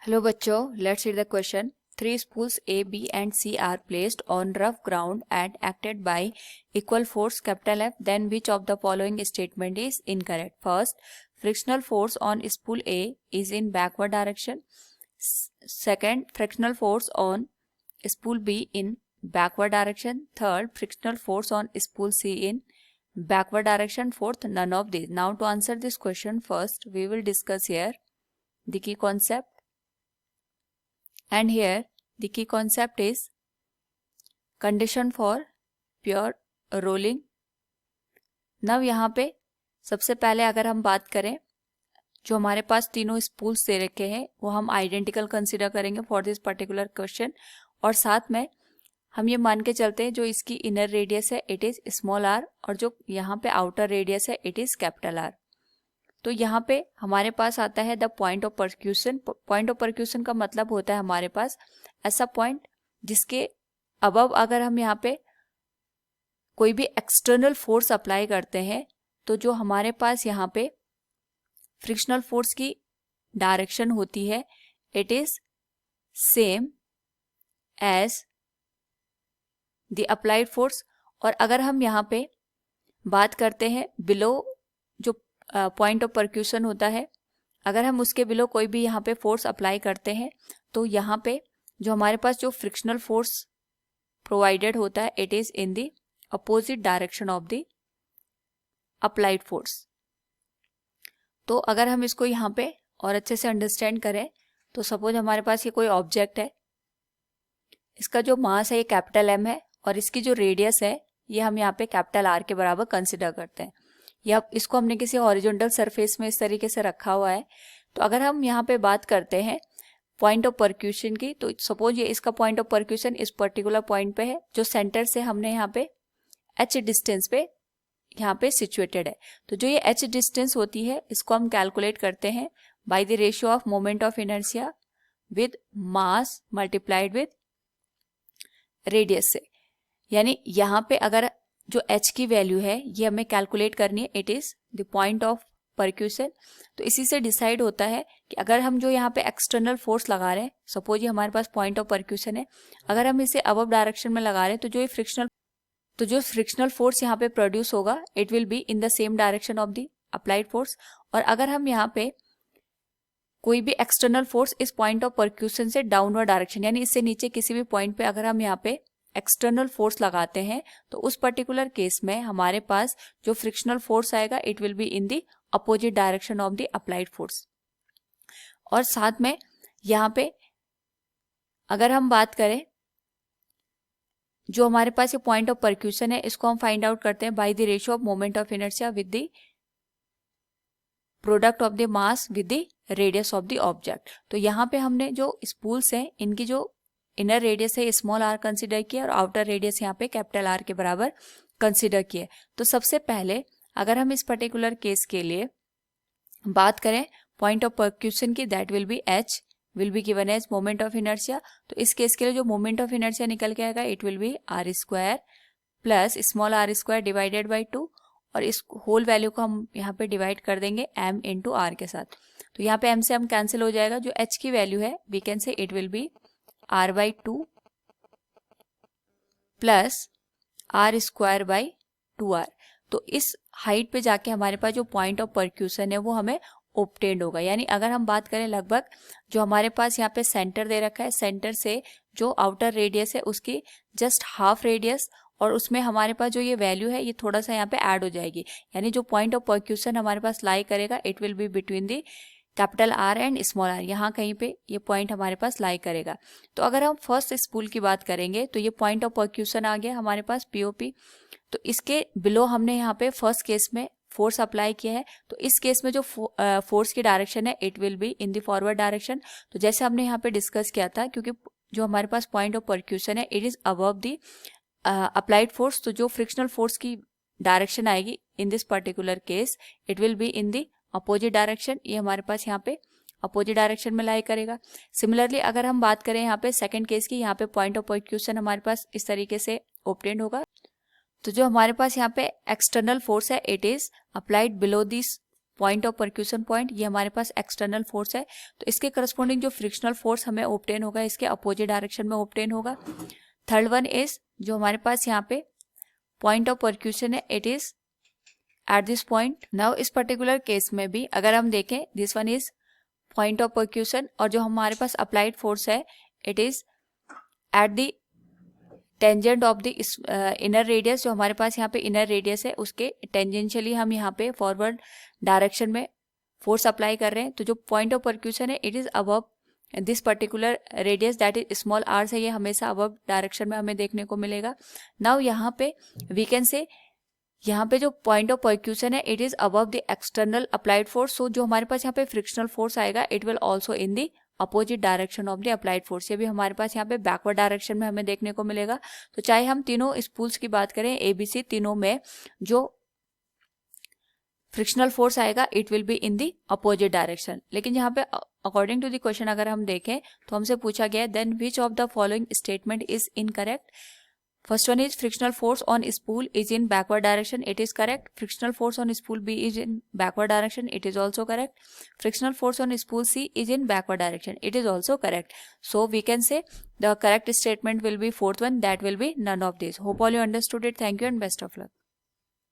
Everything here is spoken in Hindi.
हेलो बच्चों, let's read the question. Three spools A, B and C are placed on rough ground and acted by equal force capital F. Then which of the following statement is incorrect? First, frictional force on spool A is in backward direction. Second, frictional force on spool B in backward direction. Third, frictional force on spool C in backward direction. Fourth, none of these. Now to answer this question, first we will discuss here the key concept. And here the key concept is condition for pure rolling. Now यहाँ पे सबसे पहले अगर हम बात करें, जो हमारे पास तीनों स्पूल्स दे रखे हैं वो हम आइडेंटिकल कंसीडर करेंगे फॉर दिस पर्टिकुलर क्वेश्चन. और साथ में हम ये मान के चलते हैं जो इसकी इनर रेडियस है इट इज स्मॉल आर और जो यहाँ पे आउटर रेडियस है इट इज कैपिटल आर. तो यहाँ पे हमारे पास आता है the point of percussion. Point of percussion का मतलब होता है हमारे पास ऐसा पॉइंट जिसके अबव अगर हम यहाँ पे कोई भी एक्सटर्नल फोर्स अप्लाई करते हैं तो जो हमारे पास यहाँ पे फ्रिक्शनल फोर्स की डायरेक्शन होती है it is same as the applied force. और अगर हम यहाँ पे बात करते हैं बिलो जो पॉइंट ऑफ परक्यूशन होता है, अगर हम उसके बिलो कोई भी यहाँ पे फोर्स अप्लाई करते हैं तो यहाँ पे जो हमारे पास जो फ्रिक्शनल फोर्स प्रोवाइडेड होता है it is in the opposite direction of the applied force. तो अगर हम इसको यहाँ पे और अच्छे से अंडरस्टैंड करें तो सपोज हमारे पास ये कोई ऑब्जेक्ट है, इसका जो मास है ये कैपिटल एम है और इसकी जो रेडियस है ये हम यहाँ पे कैपिटल आर के बराबर कंसिडर करते हैं. या इसको हमने किसी हॉरिजॉन्टल सरफेस में इस तरीके से रखा हुआ है. तो अगर हम यहाँ पे बात करते हैं पॉइंट ऑफ परक्यूशन की, तो सपोज ये इसका पॉइंट ऑफ परक्यूशन इस पर्टिकुलर पॉइंट पे है जो सेंटर से हमने यहाँ पे h डिस्टेंस पे यहाँ पे सिचुएटेड है. तो जो ये h डिस्टेंस होती है इसको हम कैलकुलेट करते हैं by the ratio of moment of inertia with mass multiplied with radius से. यानी यहाँ पे अगर जो h की वैल्यू है ये हमें कैलकुलेट करनी है it is the point of percussion. तो इसी से डिसाइड होता है कि अगर हम जो यहाँ पे एक्सटर्नल फोर्स लगा रहे हैं, सपोज ये हमारे पास पॉइंट ऑफ परक्यूशन है, अगर हम इसे अबव डायरेक्शन में लगा रहे हैं तो जो फ्रिक्शनल फोर्स यहाँ पे प्रोड्यूस होगा it will be in the same direction of the applied force. और अगर हम यहाँ पे कोई भी एक्सटर्नल फोर्स इस पॉइंट ऑफ परक्यूशन से डाउनवर्ड डायरेक्शन यानी इससे नीचे किसी भी पॉइंट पे अगर हम यहाँ पे एक्सटर्नल फोर्स लगाते हैं तो उस पर्टिकुलर केस में हमारे पास जो फ्रिक्शनल फोर्स आएगा it will be in the opposite direction of the applied force. और साथ में यहाँ पे अगर हम बात करें जो हमारे पास ये पॉइंट ऑफ परक्यूशन है इसको हम फाइंड आउट करते हैं by the ratio of moment of inertia with the product of the mass with the radius of the object. तो यहाँ पे हमने जो स्पूल्स हैं इनकी जो इनर रेडियस है स्मॉल आर कंसीडर किया और आउटर रेडियस यहाँ पे कैपिटल आर के बराबर कंसीडर किया. तो सबसे पहले अगर हम इस पर्टिकुलर केस के लिए बात करें पॉइंट ऑफ परक्यूशन की that will be h will be given as moment of inertia. तो इस केस के लिए जो मोमेंट ऑफ इनर्शिया निकल के आएगा it will be R square plus small R square divided by 2 और इस होल वैल्यू को हम यहाँ पे डिवाइड कर देंगे m इंटू आर के साथ. तो यहाँ पे m से m कैंसिल हो जाएगा. जो h की वैल्यू है we can say it will be r by 2 plus R square by 2r. तो इस हाइट पे जाके हमारे पास जो पॉइंट ऑफ परक्यूशन है वो हमें ऑब्टेन्ड होगा. यानी अगर हम बात करें लगभग जो हमारे पास यहाँ पे सेंटर दे रखा है, सेंटर से जो आउटर रेडियस है उसकी जस्ट हाफ रेडियस और उसमें हमारे पास जो ये वैल्यू है ये थोड़ा सा यहाँ पे ऐड हो जाएगी. यानी जो पॉइंट ऑफ परक्यूशन हमारे पास लाई करेगा it will be between the capital R and small R. यहाँ कहीं पे ये पॉइंट हमारे पास लाई करेगा. तो अगर हम फर्स्ट स्पूल की बात करेंगे तो ये पॉइंट ऑफ परक्यूशन आ गया हमारे पास पीओपी. तो इसके बिलो हमने यहाँ पे फर्स्ट केस में फोर्स अप्लाई किया है. तो इस केस में जो फोर्स की डायरेक्शन है it will be in the forward direction. तो जैसे हमने यहाँ पे डिस्कस किया था क्योंकि जो हमारे पास पॉइंट ऑफ परक्यूशन है it is above the applied force. तो जो फ्रिक्शनल फोर्स की डायरेक्शन आएगी in this particular case it will be in the opposite direction. ये हमारे पास यहाँ पे अपोजिट डायरेक्शन में लाई करेगा. सिमिलरली अगर हम बात करें यहाँ पे सेकंड केस की, यहाँ पे पॉइंट ऑफ परक्यूशन हमारे पास इस तरीके से ऑब्टेन्ड होगा. तो जो हमारे पास यहाँ पे एक्सटर्नल फोर्स है it is applied below this point of percussion point, ये हमारे पास एक्सटर्नल फोर्स है, तो इसके करस्पॉन्डिंग जो फ्रिक्शनल फोर्स हमें ऑब्टेन होगा इसके अपोजिट डायरेक्शन में ऑब्टेन होगा। थर्ड वन इज जो हमारे पास यहाँ पे पॉइंट ऑफ परक्यूशन है, it is at this point. Now इस पर्टिकुलर केस में भी अगर हम देखें, this one is point of percussion और जो हमारे पास अप्लाइड फोर्स है it is at the tangent of the inner radius. जो हमारे पास यहाँ पे इनर रेडियस है उसके टेंजेंशियली हम यहाँ पे फॉरवर्ड डायरेक्शन में फोर्स अप्लाई कर रहे हैं। तो जो पॉइंट ऑफ परक्यूशन है it is above this particular radius that is small R से, ये हमेशा अबव डायरेक्शन में हमें देखने को मिलेगा। नाउ यहाँ पे वी कैन से यहाँ पे जो पॉइंट ऑफ परक्यूशन है it is above the external applied force. So जो हमारे पास यहाँ पे फ्रिक्शनल फोर्स आएगा it will also in the opposite direction of the applied force. ये भी हमारे पास यहाँ पे बैकवर्ड डायरेक्शन में हमें देखने को मिलेगा। तो चाहे हम तीनों स्पूल्स की बात करें ABC, तीनों में जो फ्रिक्शनल फोर्स आएगा it will be in the opposite direction. लेकिन यहाँ पे अकॉर्डिंग टू द क्वेश्चन अगर हम देखें तो हमसे पूछा गया then which of the following statement is incorrect. First one is frictional force on spool is in backward direction. It is correct. Frictional force on spool B is in backward direction. It is also correct. Frictional force on spool C is in backward direction. It is also correct. So we can say the correct statement will be fourth one. That will be none of these. Hope all you understood it. Thank you and best of luck.